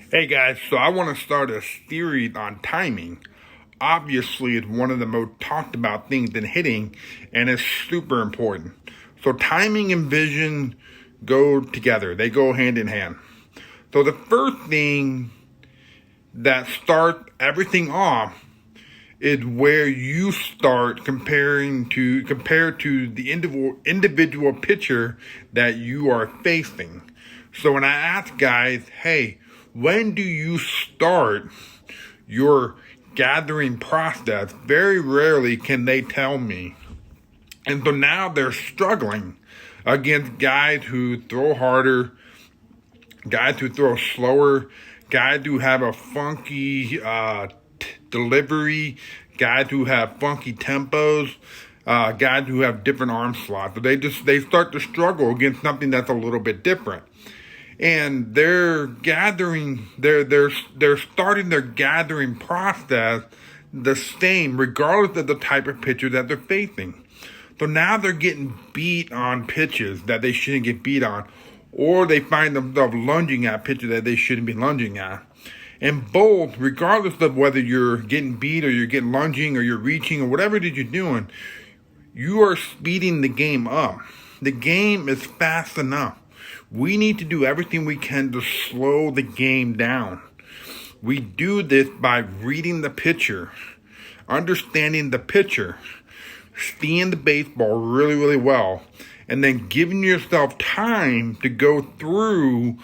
Hey guys, so I want to start a series on timing. Obviously, it's one of the most talked about things in hitting, and it's super important. So, timing and vision go together, they go hand in hand. So, the first thing that starts everything off is where you start compared to the individual pitcher that you are facing. So when I ask guys, hey, when do you start your gathering process? Very rarely can they tell me. And so now they're struggling against guys who throw harder, guys who throw slower, guys who have a funky delivery, guys who have funky tempos, guys who have different arm slots. So they start to struggle against something that's a little bit different. And they're starting their gathering process the same, regardless of the type of pitcher that they're facing. So now they're getting beat on pitches that they shouldn't get beat on, or they find themselves lunging at pitches that they shouldn't be lunging at. And both, regardless of whether you're getting beat or you're getting lunging or you're reaching or whatever it is you're doing, you are speeding the game up. The game is fast enough. We need to do everything we can to slow the game down. We do this by reading the pitcher, understanding the pitcher, seeing the baseball really, really well, and then giving yourself time to go through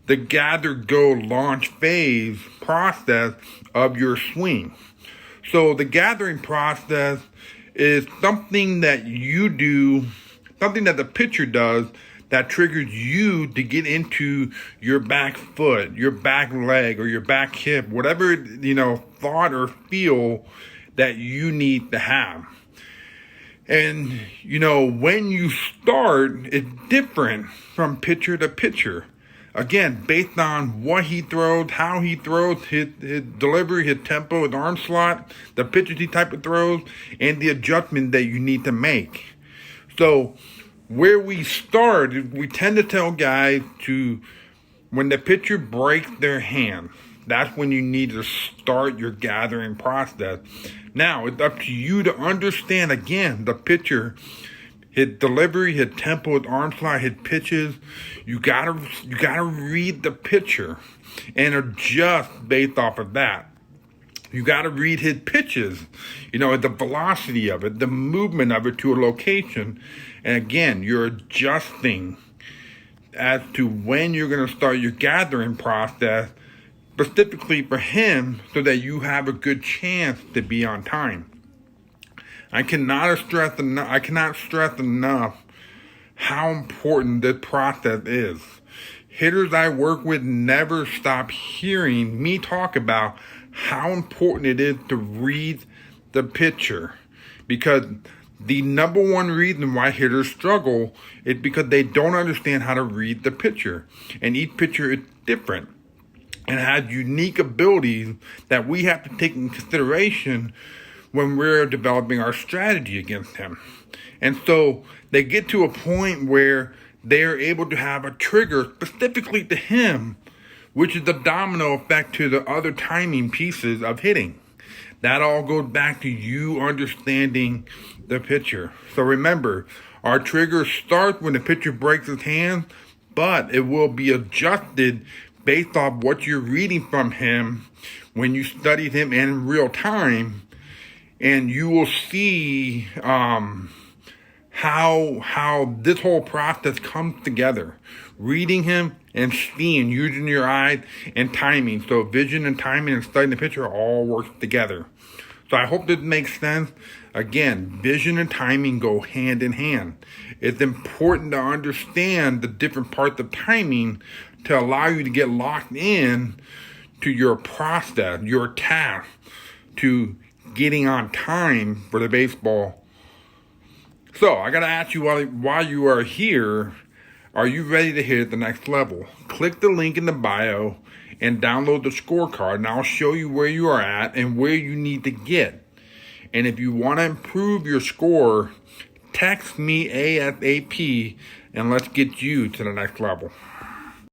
the gather, go, launch phase process of your swing. So the gathering process is something that you do, something that the pitcher does that triggers you to get into your back foot, your back leg, or your back hip, whatever, thought or feel that you need to have. And, when you start, it's different from pitcher to pitcher. Again, based on what he throws, how he throws, his delivery, his tempo, his arm slot, the pitches he type of throws, and the adjustment that you need to make. So, where we start, we tend to tell guys when the pitcher breaks their hand, that's when you need to start your gathering process. Now, it's up to you to understand, again, the pitcher, his delivery, his tempo, his arm slot, his pitches. You gotta read the pitcher and adjust based off of that. You gotta read his pitches, the velocity of it, the movement of it to a location. And again, you're adjusting as to when you're gonna start your gathering process, specifically for him, so that you have a good chance to be on time. I cannot stress enough how important this process is. Hitters I work with never stop hearing me talk about how important it is to read the pitcher, because the number one reason why hitters struggle is because they don't understand how to read the pitcher. And each pitcher is different and has unique abilities that we have to take in consideration when we're developing our strategy against him. And so they get to a point where they're able to have a trigger specifically to him, which is the domino effect to the other timing pieces of hitting. That all goes back to you understanding the pitcher. So remember, our trigger starts when the pitcher breaks his hand, but it will be adjusted based off what you're reading from him when you studied him in real time. And you will see how this whole process comes together. Reading him and seeing, using your eyes and timing. So vision and timing and studying the pitcher all work together. So I hope this makes sense. Again, vision and timing go hand in hand. It's important to understand the different parts of timing to allow you to get locked in to your process, your task, to getting on time for the baseball. So I gotta ask you while you are here, are you ready to hit at the next level? Click the link in the bio and download the scorecard, and I'll show you where you are at and where you need to get. And if you want to improve your score, text me ASAP and let's get you to the next level.